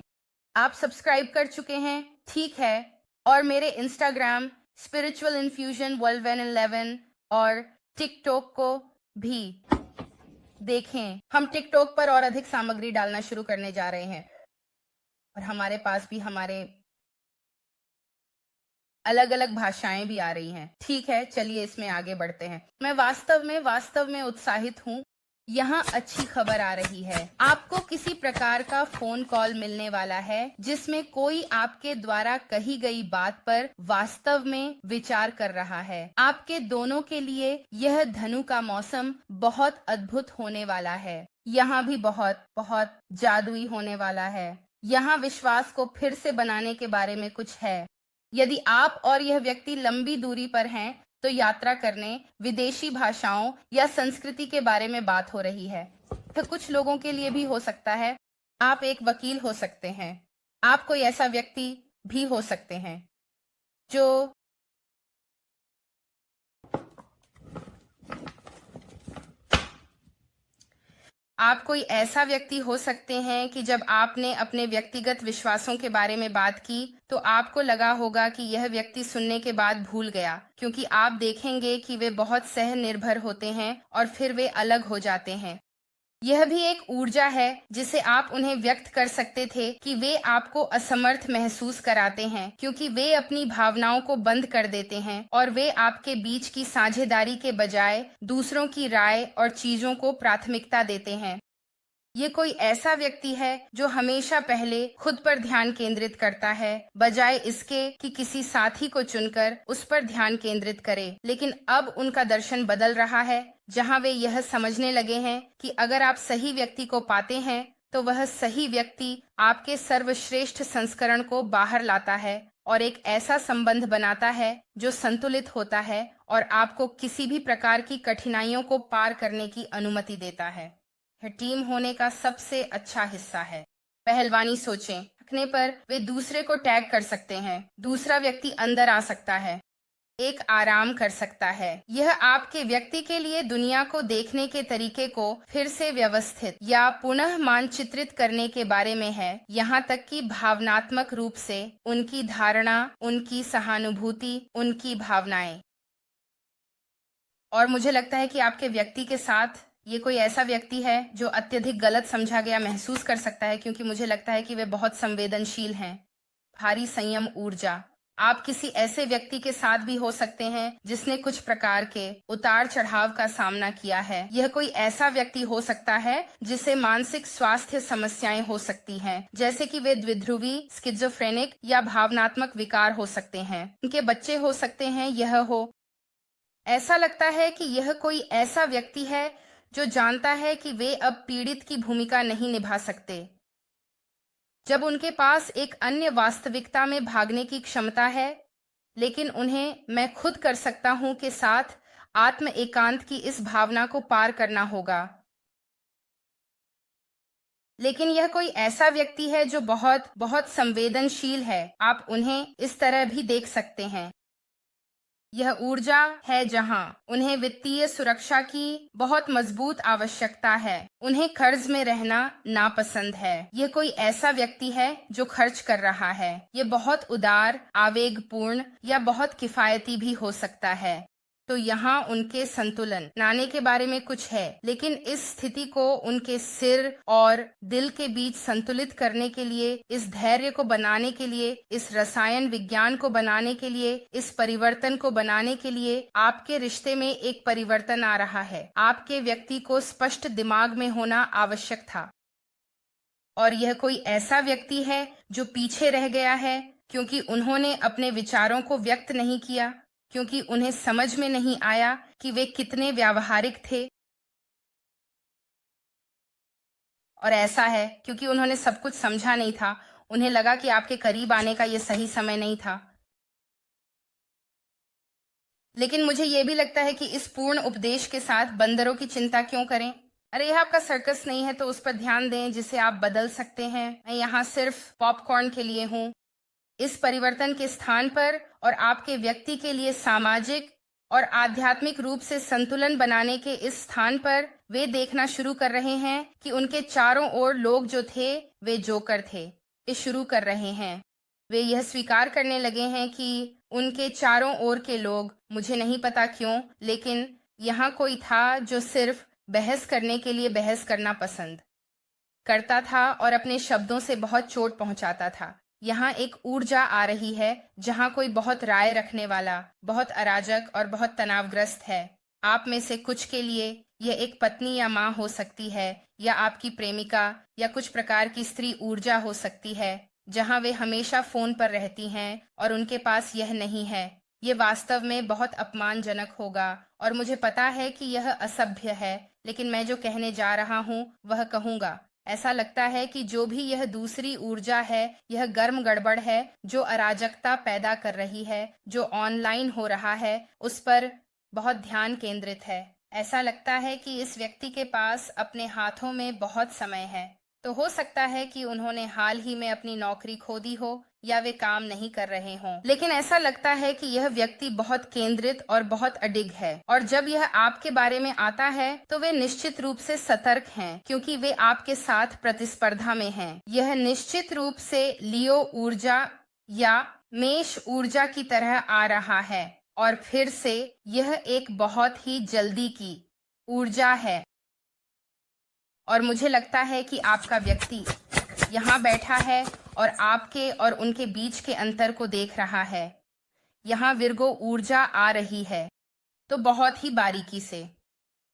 [SPEAKER 1] आप सब्सक्राइब कर चुके हैं, ठीक है, और मेरे इंस्टाग्राम स्पिरिचुअल इन्फ्यूजन वर्ल्ड 11 और टिकटॉक को भी देखें। हम टिकटॉक पर और अधिक सामग्री डालना शुरू करने जा रहे हैं और हमारे पास भी हमारे अलग अलग भाषाएं भी आ रही हैं। ठीक है, चलिए इसमें आगे बढ़ते हैं। मैं वास्तव में उत्साहित हूँ। यहाँ अच्छी खबर आ रही है। आपको किसी प्रकार का फोन कॉल मिलने वाला है जिसमें कोई आपके द्वारा कही गई बात पर वास्तव में विचार कर रहा है। आपके दोनों के लिए यह धनु का मौसम बहुत अद्भुत होने वाला है। यहाँ भी बहुत जादुई होने वाला है। यहाँ विश्वास को फिर से बनाने के बारे में कुछ है। यदि आप और यह व्यक्ति लंबी दूरी पर हैं तो यात्रा करने, विदेशी भाषाओं या संस्कृति के बारे में बात हो रही है। तो कुछ लोगों के लिए भी हो सकता है। आप एक वकील हो सकते हैं। आप कोई ऐसा व्यक्ति भी हो सकते हैं जो आप कोई ऐसा व्यक्ति हो सकते हैं कि जब आपने अपने व्यक्तिगत विश्वासों के बारे में बात की तो आपको लगा होगा कि यह व्यक्ति सुनने के बाद भूल गया, क्योंकि आप देखेंगे कि वे बहुत सह निर्भर होते हैं और फिर वे अलग हो जाते हैं। यह भी एक ऊर्जा है जिसे आप उन्हें व्यक्त कर सकते थे कि वे आपको असमर्थ महसूस कराते हैं क्योंकि वे अपनी भावनाओं को बंद कर देते हैं और वे आपके बीच की साझेदारी के बजाय दूसरों की राय और चीजों को प्राथमिकता देते हैं। ये कोई ऐसा व्यक्ति है जो हमेशा पहले खुद पर ध्यान केंद्रित करता है बजाय इसके कि किसी साथी को चुनकर उस पर ध्यान केंद्रित करे। लेकिन अब उनका दर्शन बदल रहा है जहां वे यह समझने लगे हैं कि अगर आप सही व्यक्ति को पाते हैं तो वह सही व्यक्ति आपके सर्वश्रेष्ठ संस्करण को बाहर लाता है और एक ऐसा संबंध बनाता है जो संतुलित होता है और आपको किसी भी प्रकार की कठिनाइयों को पार करने की अनुमति देता है। यह टीम होने का सबसे अच्छा हिस्सा है। पहलवानी सोचें, रखने पर वे दूसरे को टैग कर सकते हैं। दूसरा व्यक्ति अंदर आ सकता है, एक आराम कर सकता है। यह आपके व्यक्ति के लिए दुनिया को देखने के तरीके को फिर से व्यवस्थित या पुनः मानचित्रित करने के बारे में है, यहाँ तक कि भावनात्मक रूप से उनकी धारणा, उनकी सहानुभूति, उनकी भावनाएं। और मुझे लगता है कि आपके व्यक्ति के साथ ये कोई ऐसा व्यक्ति है जो अत्यधिक गलत समझा गया महसूस कर सकता है, क्योंकि मुझे लगता है कि वे बहुत संवेदनशील हैं। भारी संयम ऊर्जा। आप किसी ऐसे व्यक्ति के साथ भी हो सकते हैं जिसने कुछ प्रकार के उतार चढ़ाव का सामना किया है। यह कोई ऐसा व्यक्ति हो सकता है जिसे मानसिक स्वास्थ्य समस्याएं हो सकती हैं, जैसे कि वे द्विध्रुवी, स्किज़ोफ्रेनिक या भावनात्मक विकार हो सकते हैं। उनके बच्चे हो सकते हैं। यह हो ऐसा लगता है कि यह कोई ऐसा व्यक्ति है जो जानता है कि वे अब पीड़ित की भूमिका नहीं निभा सकते। जब उनके पास एक अन्य वास्तविकता में भागने की क्षमता है, लेकिन उन्हें मैं खुद कर सकता हूं के साथ आत्म एकांत की इस भावना को पार करना होगा। लेकिन यह कोई ऐसा व्यक्ति है जो बहुत बहुत संवेदनशील है। आप उन्हें इस तरह भी देख सकते हैं। यह ऊर्जा है जहां उन्हें वित्तीय सुरक्षा की बहुत मजबूत आवश्यकता है। उन्हें कर्ज में रहना नापसंद है। यह कोई ऐसा व्यक्ति है जो खर्च कर रहा है। ये बहुत उदार, आवेगपूर्ण या बहुत किफायती भी हो सकता है। तो यहाँ उनके संतुलन बनाने के बारे में कुछ है, लेकिन इस स्थिति को उनके सिर और दिल के बीच संतुलित करने के लिए, इस धैर्य को बनाने के लिए, इस रसायन विज्ञान को बनाने के लिए, इस परिवर्तन को बनाने के लिए आपके रिश्ते में एक परिवर्तन आ रहा है। आपके व्यक्ति को स्पष्ट दिमाग में होना आवश्यक था। और यह कोई ऐसा व्यक्ति है जो पीछे रह गया है क्योंकि उन्होंने अपने विचारों को व्यक्त नहीं किया, क्योंकि उन्हें समझ में नहीं आया कि वे कितने व्यावहारिक थे। और ऐसा है क्योंकि उन्होंने सब कुछ समझा नहीं था। उन्हें लगा कि आपके करीब आने का यह सही समय नहीं था। लेकिन मुझे यह भी लगता है कि इस पूर्ण उपदेश के साथ बंदरों की चिंता क्यों करें। अरे यह आपका सर्कस नहीं है, तो उस पर ध्यान दें जिसे आप बदल सकते हैं। मैं यहाँ सिर्फ पॉपकॉर्न के लिए हूँ। इस परिवर्तन के स्थान पर और आपके व्यक्ति के लिए सामाजिक और आध्यात्मिक रूप से संतुलन बनाने के इस स्थान पर वे देखना शुरू कर रहे हैं कि उनके चारों ओर लोग जो थे वे जोकर थे। ये शुरू कर रहे हैं। वे यह स्वीकार करने लगे हैं कि उनके चारों ओर के लोग, मुझे नहीं पता क्यों, लेकिन यहाँ कोई था जो सिर्फ बहस करने के लिए बहस करना पसंद करता था और अपने शब्दों से बहुत चोट पहुंचाता था। यहाँ एक ऊर्जा आ रही है जहाँ कोई बहुत राय रखने वाला, बहुत अराजक और बहुत तनावग्रस्त है। आप में से कुछ के लिए यह एक पत्नी या माँ हो सकती है, या आपकी प्रेमिका, या कुछ प्रकार की स्त्री ऊर्जा हो सकती है जहाँ वे हमेशा फोन पर रहती हैं और उनके पास यह नहीं है। ये वास्तव में बहुत अपमानजनक होगा और मुझे पता है कि यह असभ्य है, लेकिन मैं जो कहने जा रहा हूँ वह कहूँगा। ऐसा लगता है कि जो भी यह दूसरी ऊर्जा है, यह गर्म गड़बड़ है जो अराजकता पैदा कर रही है, जो ऑनलाइन हो रहा है, उस पर बहुत ध्यान केंद्रित है। ऐसा लगता है कि इस व्यक्ति के पास अपने हाथों में बहुत समय है। तो हो सकता है कि उन्होंने हाल ही में अपनी नौकरी खो दी हो या वे काम नहीं कर रहे हों, लेकिन ऐसा लगता है कि यह व्यक्ति बहुत केंद्रित और बहुत अडिग है। और जब यह आपके बारे में आता है तो वे निश्चित रूप से सतर्क हैं, क्योंकि वे आपके साथ प्रतिस्पर्धा में हैं। यह निश्चित रूप से लियो ऊर्जा या मेष ऊर्जा की तरह आ रहा है, और फिर से यह एक बहुत ही जल्दी की ऊर्जा है। और मुझे लगता है कि आपका व्यक्ति यहाँ बैठा है और आपके और उनके बीच के अंतर को देख रहा है। यहाँ विर्गो ऊर्जा आ रही है, तो बहुत ही बारीकी से।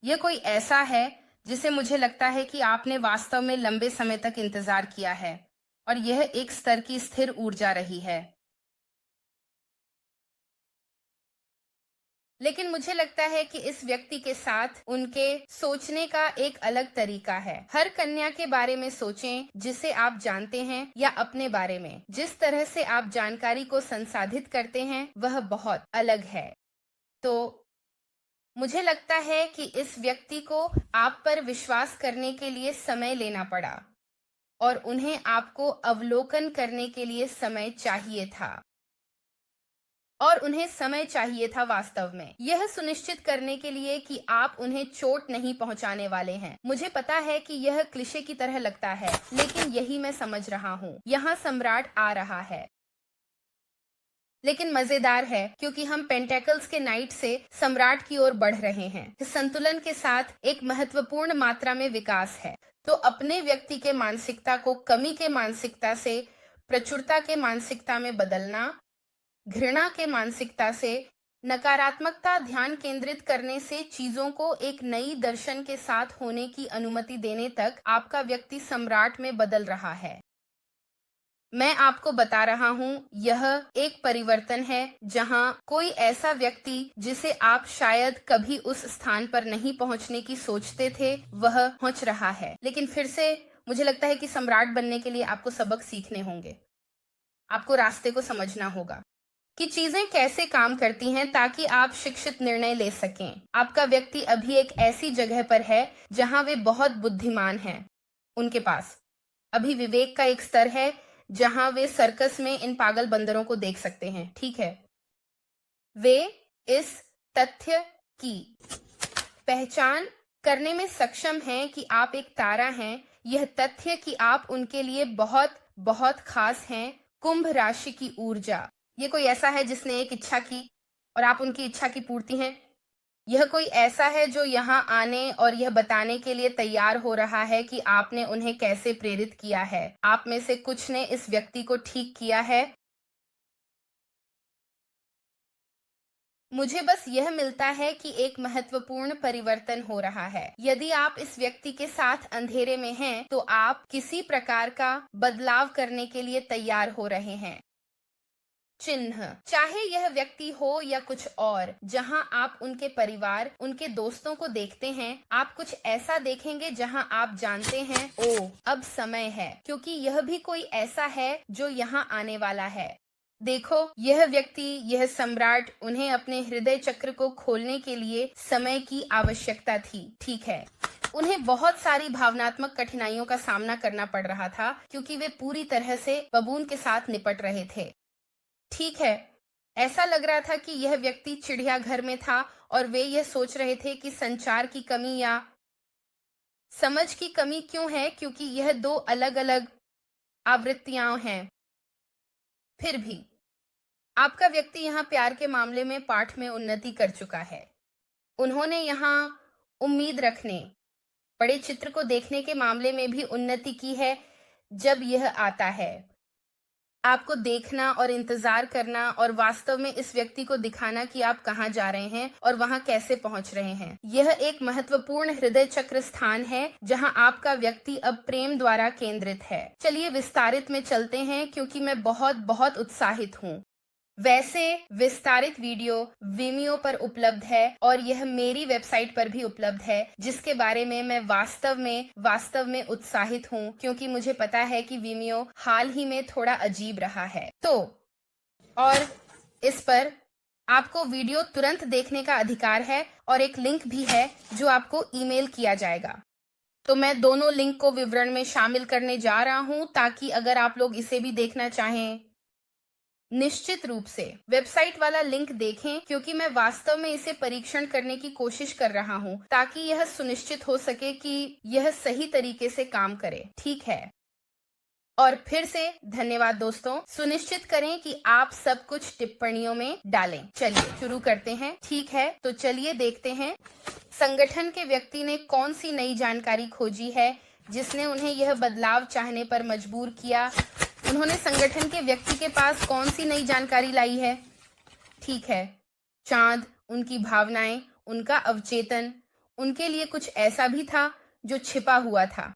[SPEAKER 1] यह कोई ऐसा है जिसे मुझे लगता है कि आपने वास्तव में लंबे समय तक इंतजार किया है, और यह एक स्तर की स्थिर ऊर्जा रही है। लेकिन मुझे लगता है कि इस व्यक्ति के साथ उनके सोचने का एक अलग तरीका है। हर कन्या के बारे में सोचें जिसे आप जानते हैं, या अपने बारे में। जिस तरह से आप जानकारी को संसाधित करते हैं वह बहुत अलग है। तो मुझे लगता है कि इस व्यक्ति को आप पर विश्वास करने के लिए समय लेना पड़ा, और उन्हें आपको अवलोकन करने के लिए समय चाहिए था। और उन्हें समय चाहिए था वास्तव में यह सुनिश्चित करने के लिए कि आप उन्हें चोट नहीं पहुंचाने वाले हैं। मुझे पता है कि यह क्लिशे की तरह लगता है, लेकिन यही मैं समझ रहा हूँ। यहाँ सम्राट आ रहा है, लेकिन मजेदार है क्योंकि हम पेंटेकल्स के नाइट से सम्राट की ओर बढ़ रहे हैं। संतुलन के साथ एक महत्वपूर्ण मात्रा में विकास है। तो अपने व्यक्ति के मानसिकता को कमी के मानसिकता से प्रचुरता के मानसिकता में बदलना, घृणा के मानसिकता से नकारात्मकता ध्यान केंद्रित करने से चीजों को एक नई दर्शन के साथ होने की अनुमति देने तक आपका व्यक्ति सम्राट में बदल रहा है। मैं आपको बता रहा हूँ, यह एक परिवर्तन है जहाँ कोई ऐसा व्यक्ति जिसे आप शायद कभी उस स्थान पर नहीं पहुँचने की सोचते थे, वह पहुँच रहा है। लेकिन फिर से मुझे लगता है कि सम्राट बनने के लिए आपको सबक सीखने होंगे, आपको रास्ते को समझना होगा कि चीजें कैसे काम करती हैं ताकि आप शिक्षित निर्णय ले सकें। आपका व्यक्ति अभी एक ऐसी जगह पर है जहां वे बहुत बुद्धिमान हैं। उनके पास अभी विवेक का एक स्तर है जहां वे सर्कस में इन पागल बंदरों को देख सकते हैं। ठीक है, वे इस तथ्य की पहचान करने में सक्षम हैं कि आप एक तारा हैं। यह तथ्य कि आप उनके लिए बहुत बहुत खास हैं। कुंभ राशि की ऊर्जा, ये कोई ऐसा है जिसने एक इच्छा की और आप उनकी इच्छा की पूर्ति हैं। यह कोई ऐसा है जो यहाँ आने और यह बताने के लिए तैयार हो रहा है कि आपने उन्हें कैसे प्रेरित किया है। आप में से कुछ ने इस व्यक्ति को ठीक किया है। मुझे बस यह मिलता है कि एक महत्वपूर्ण परिवर्तन हो रहा है। यदि आप इस व्यक्ति के साथ अंधेरे में हैं, तो आप किसी प्रकार का बदलाव करने के लिए तैयार हो रहे हैं। चिन्ह, चाहे यह व्यक्ति हो या कुछ और, जहां आप उनके परिवार, उनके दोस्तों को देखते हैं, आप कुछ ऐसा देखेंगे जहां आप जानते हैं, ओ अब समय है, क्योंकि यह भी कोई ऐसा है जो यहाँ आने वाला है। देखो, यह व्यक्ति, यह सम्राट, उन्हें अपने हृदय चक्र को खोलने के लिए समय की आवश्यकता थी। ठीक है, उन्हें बहुत सारी भावनात्मक कठिनाइयों का सामना करना पड़ रहा था क्योंकि वे पूरी तरह से बबून के साथ निपट रहे थे। ठीक है, ऐसा लग रहा था कि यह व्यक्ति चिड़ियाघर में था और वे यह सोच रहे थे कि संचार की कमी या समझ की कमी क्यों है, क्योंकि यह दो अलग अलग आवृत्तियां हैं। फिर भी आपका व्यक्ति यहाँ प्यार के मामले में पाठ में उन्नति कर चुका है। उन्होंने यहाँ उम्मीद रखने, बड़े चित्र को देखने के मामले में भी उन्नति की है। जब यह आता है, आपको देखना और इंतजार करना और वास्तव में इस व्यक्ति को दिखाना कि आप कहाँ जा रहे हैं और वहाँ कैसे पहुँच रहे हैं। यह एक महत्वपूर्ण हृदय चक्र स्थान है जहाँ आपका व्यक्ति अब प्रेम द्वारा केंद्रित है। चलिए विस्तारित में चलते हैं क्योंकि मैं बहुत बहुत उत्साहित हूँ। वैसे विस्तारित वीडियो Vimeo पर उपलब्ध है और यह मेरी वेबसाइट पर भी उपलब्ध है, जिसके बारे में मैं वास्तव में उत्साहित हूँ क्योंकि मुझे पता है कि Vimeo हाल ही में थोड़ा अजीब रहा है। तो और इस पर आपको वीडियो तुरंत देखने का अधिकार है और एक लिंक भी है जो आपको ईमेल किया जाएगा। तो मैं दोनों लिंक को विवरण में शामिल करने जा रहा हूँ ताकि अगर आप लोग इसे भी देखना चाहें, निश्चित रूप से वेबसाइट वाला लिंक देखें क्योंकि मैं वास्तव में इसे परीक्षण करने की कोशिश कर रहा हूं ताकि यह सुनिश्चित हो सके कि यह सही तरीके से काम करे। ठीक है, और फिर से धन्यवाद दोस्तों। सुनिश्चित करें कि आप सब कुछ टिप्पणियों में डालें। चलिए शुरू करते हैं। ठीक है, तो चलिए देखते हैं संगठन के व्यक्ति ने कौन सी नई जानकारी खोजी है जिसने उन्हें यह बदलाव चाहने पर मजबूर किया। उन्होंने संगठन के व्यक्ति के पास कौन सी नई जानकारी लाई है। ठीक है, चांद, उनकी भावनाएं, उनका अवचेतन, उनके लिए कुछ ऐसा भी था जो छिपा हुआ था।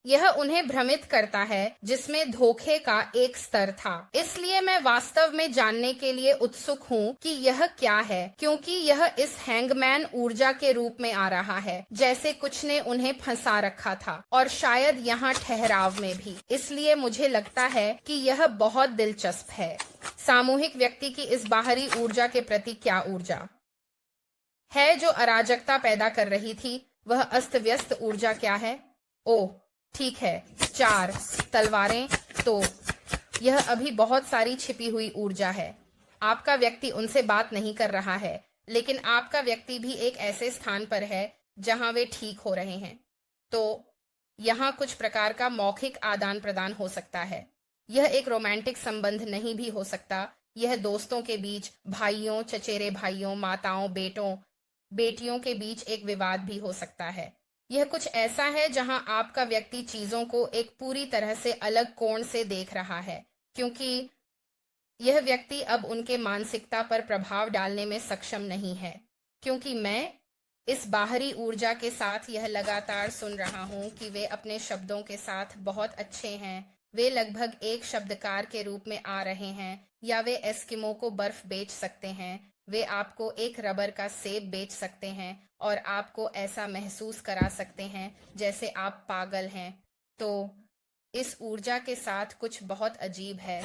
[SPEAKER 1] यह उन्हें भ्रमित करता है जिसमें धोखे का एक स्तर था। इसलिए मैं वास्तव में जानने के लिए उत्सुक हूँ कि यह क्या है, क्योंकि यह इस हैंगमैन ऊर्जा के रूप में आ रहा है, जैसे कुछ ने उन्हें फंसा रखा था और शायद यहाँ ठहराव में भी। इसलिए मुझे लगता है कि यह बहुत दिलचस्प है। सामूहिक व्यक्ति की इस बाहरी ऊर्जा के प्रति क्या ऊर्जा है जो अराजकता पैदा कर रही थी, वह अस्त व्यस्त ऊर्जा क्या है। ओह ठीक है, 4 तलवारें। तो यह अभी बहुत सारी छिपी हुई ऊर्जा है। आपका व्यक्ति उनसे बात नहीं कर रहा है, लेकिन आपका व्यक्ति भी एक ऐसे स्थान पर है जहां वे ठीक हो रहे हैं। तो यहाँ कुछ प्रकार का मौखिक आदान प्रदान हो सकता है। यह एक रोमांटिक संबंध नहीं भी हो सकता। यह दोस्तों के बीच, भाइयों, चचेरे भाइयों, माताओं, बेटों, बेटियों के बीच एक विवाद भी हो सकता है। यह कुछ ऐसा है जहां आपका व्यक्ति चीजों को एक पूरी तरह से अलग कोण से देख रहा है, क्योंकि यह व्यक्ति अब उनके मानसिकता पर प्रभाव डालने में सक्षम नहीं है। क्योंकि मैं इस बाहरी ऊर्जा के साथ यह लगातार सुन रहा हूँ कि वे अपने शब्दों के साथ बहुत अच्छे हैं। वे लगभग एक शब्दकार के रूप में आ रहे हैं, या वे एस्किमो को बर्फ बेच सकते हैं। वे आपको एक रबर का सेब बेच सकते हैं और आपको ऐसा महसूस करा सकते हैं जैसे आप पागल हैं। तो इस ऊर्जा के साथ कुछ बहुत अजीब है।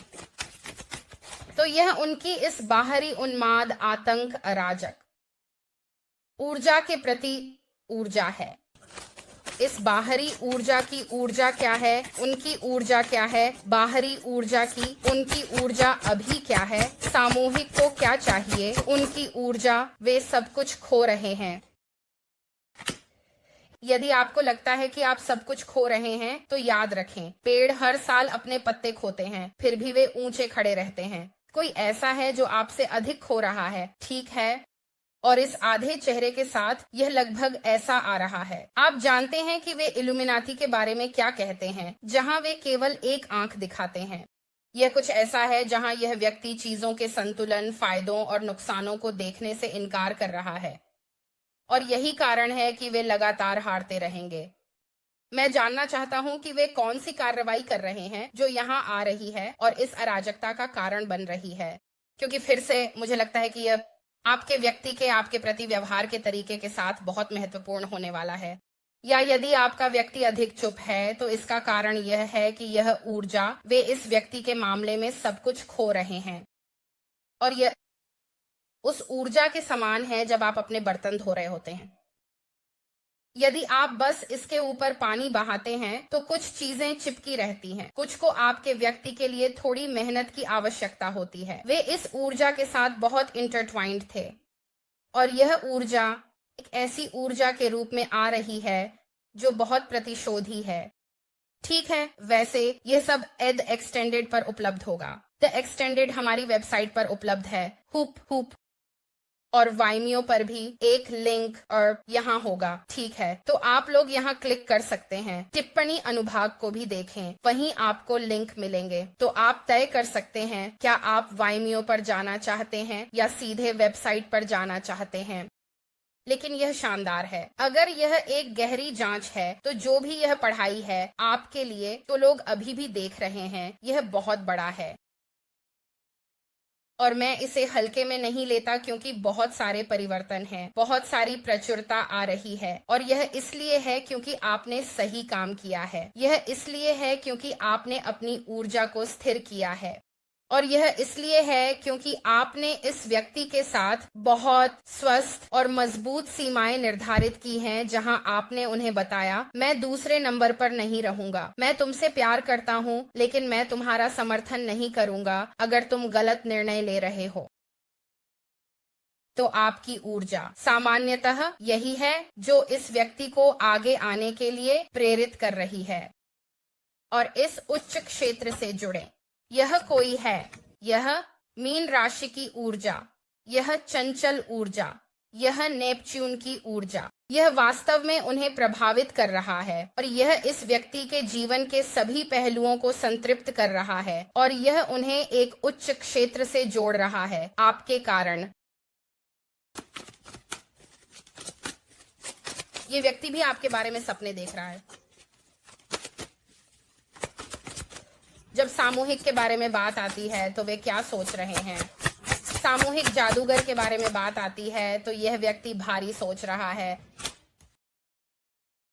[SPEAKER 1] तो यह उनकी इस बाहरी उन्माद, आतंक, अराजक ऊर्जा के प्रति ऊर्जा है। इस बाहरी ऊर्जा की ऊर्जा क्या है, उनकी ऊर्जा क्या है, बाहरी ऊर्जा की उनकी ऊर्जा अभी क्या है, सामूहिक को क्या चाहिए, उनकी ऊर्जा, वे सब कुछ खो रहे हैं। यदि आपको लगता है कि आप सब कुछ खो रहे हैं तो याद रखें, पेड़ हर साल अपने पत्ते खोते हैं, फिर भी वे ऊंचे खड़े रहते हैं। कोई ऐसा है जो आपसे अधिक खो रहा है, ठीक है? और इस आधे चेहरे के साथ यह लगभग ऐसा आ रहा है। आप जानते हैं कि वे इल्यूमिनाती के बारे में क्या कहते हैं, जहां वे केवल एक आंख दिखाते हैं। यह कुछ ऐसा है जहां यह व्यक्ति चीजों के संतुलन, फायदों और नुकसानों को देखने से इनकार कर रहा है, और यही कारण है कि वे लगातार हारते रहेंगे। मैं जानना चाहता हूं कि वे कौन सी कार्रवाई कर रहे हैं जो यहां आ रही है और इस अराजकता का कारण बन रही है, क्योंकि फिर से मुझे लगता है कि यह आपके व्यक्ति के आपके प्रति व्यवहार के तरीके के साथ बहुत महत्वपूर्ण होने वाला है। या यदि आपका व्यक्ति अधिक चुप है तो इसका कारण यह है कि यह ऊर्जा, वे इस व्यक्ति के मामले में सब कुछ खो रहे हैं, और यह उस ऊर्जा के समान है जब आप अपने बर्तन धो रहे होते हैं। यदि आप बस इसके ऊपर पानी बहाते हैं तो कुछ चीजें चिपकी रहती हैं, कुछ को आपके व्यक्ति के लिए थोड़ी मेहनत की आवश्यकता होती है। वे इस ऊर्जा के साथ बहुत इंटरट्वाइंड थे, और यह ऊर्जा एक ऐसी ऊर्जा के रूप में आ रही है जो बहुत प्रतिशोधी है। ठीक है, वैसे यह सब एड एक्सटेंडेड पर उपलब्ध होगा। द एक्सटेंडेड हमारी वेबसाइट पर उपलब्ध है, हुप और वाइमियो पर भी एक लिंक और यहाँ होगा। ठीक है, तो आप लोग यहाँ क्लिक कर सकते हैं। टिप्पणी अनुभाग को भी देखें, वहीं आपको लिंक मिलेंगे। तो आप तय कर सकते हैं क्या आप वाइमियो पर जाना चाहते हैं या सीधे वेबसाइट पर जाना चाहते हैं। लेकिन यह शानदार है। अगर यह एक गहरी जांच है तो जो भी यह पढ़ाई है आपके लिए, तो लोग अभी भी देख रहे हैं। यह बहुत बड़ा है और मैं इसे हल्के में नहीं लेता, क्योंकि बहुत सारे परिवर्तन हैं, बहुत सारी प्रचुरता आ रही है। और यह इसलिए है क्योंकि आपने सही काम किया है। यह इसलिए है क्योंकि आपने अपनी ऊर्जा को स्थिर किया है। और यह इसलिए है क्योंकि आपने इस व्यक्ति के साथ बहुत स्वस्थ और मजबूत सीमाएं निर्धारित की हैं, जहां आपने उन्हें बताया, मैं दूसरे नंबर पर नहीं रहूंगा। मैं तुमसे प्यार करता हूं, लेकिन मैं तुम्हारा समर्थन नहीं करूंगा अगर तुम गलत निर्णय ले रहे हो। तो आपकी ऊर्जा सामान्यतः यही है जो इस व्यक्ति को आगे आने के लिए प्रेरित कर रही है। और इस उच्च क्षेत्र से जुड़े। यह कोई है, यह मीन राशि की ऊर्जा, यह चंचल ऊर्जा, यह नेपच्यून की ऊर्जा, यह वास्तव में उन्हें प्रभावित कर रहा है, और यह इस व्यक्ति के जीवन के सभी पहलुओं को संतृप्त कर रहा है, और यह उन्हें एक उच्च क्षेत्र से जोड़ रहा है आपके कारण। ये व्यक्ति भी आपके बारे में सपने देख रहा है। जब सामूहिक के बारे में बात आती है तो वे क्या सोच रहे हैं। सामूहिक जादूगर के बारे में बात आती है तो यह व्यक्ति भारी सोच रहा है,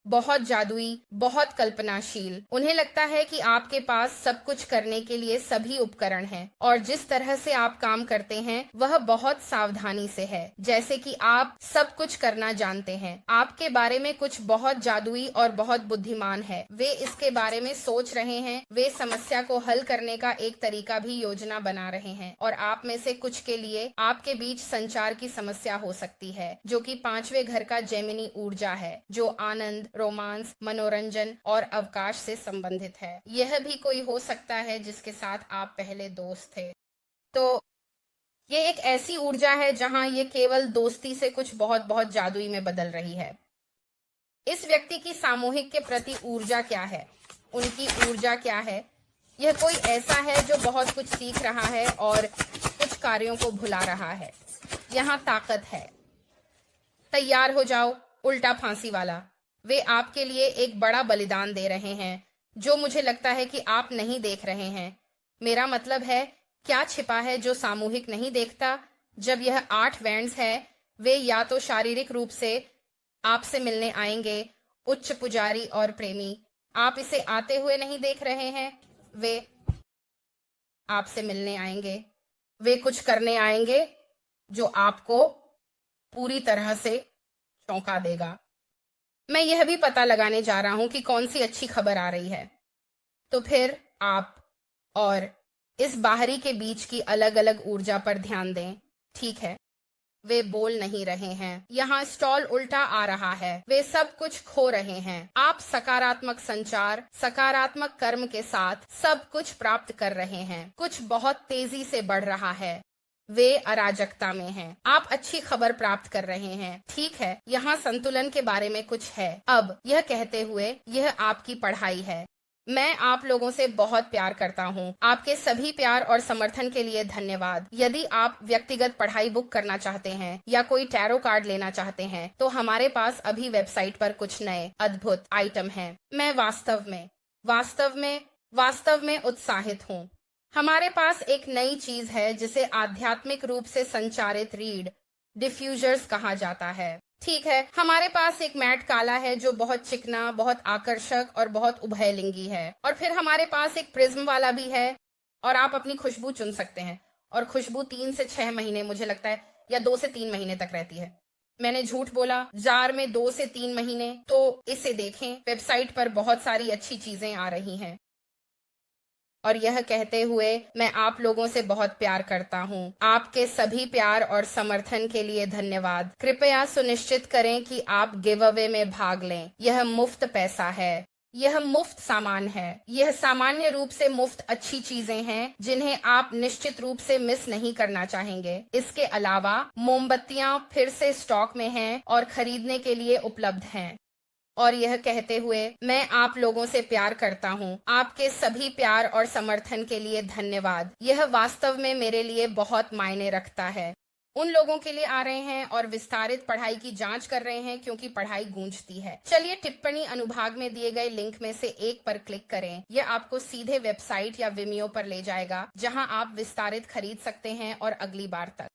[SPEAKER 1] बहुत जादुई, बहुत कल्पनाशील। उन्हें लगता है कि आपके पास सब कुछ करने के लिए सभी उपकरण हैं, और जिस तरह से आप काम करते हैं वह बहुत सावधानी से है, जैसे कि आप सब कुछ करना जानते हैं। आपके बारे में कुछ बहुत जादुई और बहुत बुद्धिमान है। वे इसके बारे में सोच रहे हैं, वे समस्या को हल करने का एक तरीका भी योजना बना रहे हैं, और आप में से कुछ के लिए आपके बीच संचार की समस्या हो सकती है, जो कि 5वें घर का जेमिनी ऊर्जा है, जो आनंद, रोमांस, मनोरंजन और अवकाश से संबंधित है। यह भी कोई हो सकता है जिसके साथ आप पहले दोस्त थे। तो ये एक ऐसी ऊर्जा है जहां ये केवल दोस्ती से कुछ बहुत बहुत जादुई में बदल रही है। इस व्यक्ति की सामूहिक के प्रति ऊर्जा क्या है, उनकी ऊर्जा क्या है। यह कोई ऐसा है जो बहुत कुछ सीख रहा है और कुछ कार्यों को भुला रहा है। यहाँ ताकत है। तैयार हो जाओ, उल्टा फांसी वाला। वे आपके लिए एक बड़ा बलिदान दे रहे हैं जो मुझे लगता है कि आप नहीं देख रहे हैं। मेरा मतलब है, क्या छिपा है जो सामूहिक नहीं देखता? जब यह 8 वैंड्स है, वे या तो शारीरिक रूप से आपसे मिलने आएंगे, उच्च पुजारी और प्रेमी। आप इसे आते हुए नहीं देख रहे हैं। वे आपसे मिलने आएंगे, वे कुछ करने आएंगे जो आपको पूरी तरह से चौंका देगा। मैं यह भी पता लगाने जा रहा हूं कि कौन सी अच्छी खबर आ रही है। तो फिर आप और इस बाहरी के बीच की अलग अलग ऊर्जा पर ध्यान दें। ठीक है, वे बोल नहीं रहे हैं। यहाँ स्टॉल उल्टा आ रहा है। वे सब कुछ खो रहे हैं। आप सकारात्मक संचार, सकारात्मक कर्म के साथ सब कुछ प्राप्त कर रहे हैं। कुछ बहुत तेजी से बढ़ रहा है। वे अराजकता में हैं। आप अच्छी खबर प्राप्त कर रहे हैं। ठीक है, यहाँ संतुलन के बारे में कुछ है। अब यह कहते हुए, यह आपकी पढ़ाई है। मैं आप लोगों से बहुत प्यार करता हूँ। आपके सभी प्यार और समर्थन के लिए धन्यवाद। यदि आप व्यक्तिगत पढ़ाई बुक करना चाहते हैं या कोई टैरो कार्ड लेना चाहते हैं, तो हमारे पास अभी वेबसाइट पर कुछ नए अद्भुत आइटम हैं। मैं वास्तव में उत्साहित हूँ। हमारे पास एक नई चीज है जिसे आध्यात्मिक रूप से संचारित रीड डिफ्यूजर्स कहा जाता है। ठीक है, हमारे पास एक मैट काला है जो बहुत चिकना, बहुत आकर्षक और बहुत उभयलिंगी है। और फिर हमारे पास एक प्रिज्म वाला भी है और आप अपनी खुशबू चुन सकते हैं। और खुशबू 3 से 6 महीने, मुझे लगता है, या 2 से 3 महीने तक रहती है। मैंने झूठ बोला, जार में 2 से 3 महीने। तो इसे देखें, वेबसाइट पर बहुत सारी अच्छी चीजें आ रही हैं। और यह कहते हुए, मैं आप लोगों से बहुत प्यार करता हूँ। आपके सभी प्यार और समर्थन के लिए धन्यवाद। कृपया सुनिश्चित करें कि आप गिव अवे में भाग लें। यह मुफ्त पैसा है। यह मुफ्त सामान है। यह सामान्य रूप से मुफ्त अच्छी चीजें हैं जिन्हें आप निश्चित रूप से मिस नहीं करना चाहेंगे। इसके अलावा मोमबत्तियां फिर से स्टॉक में हैं और खरीदने के लिए उपलब्ध हैं। और यह कहते हुए, मैं आप लोगों से प्यार करता हूँ। आपके सभी प्यार और समर्थन के लिए धन्यवाद। यह वास्तव में मेरे लिए बहुत मायने रखता है। उन लोगों के लिए आ रहे हैं और विस्तारित पढ़ाई की जांच कर रहे हैं क्योंकि पढ़ाई गूंजती है। चलिए, टिप्पणी अनुभाग में दिए गए लिंक में से एक पर क्लिक करें। यह आपको सीधे वेबसाइट या विमियो पर ले जाएगा जहां आप विस्तारित खरीद सकते हैं। और अगली बार तक।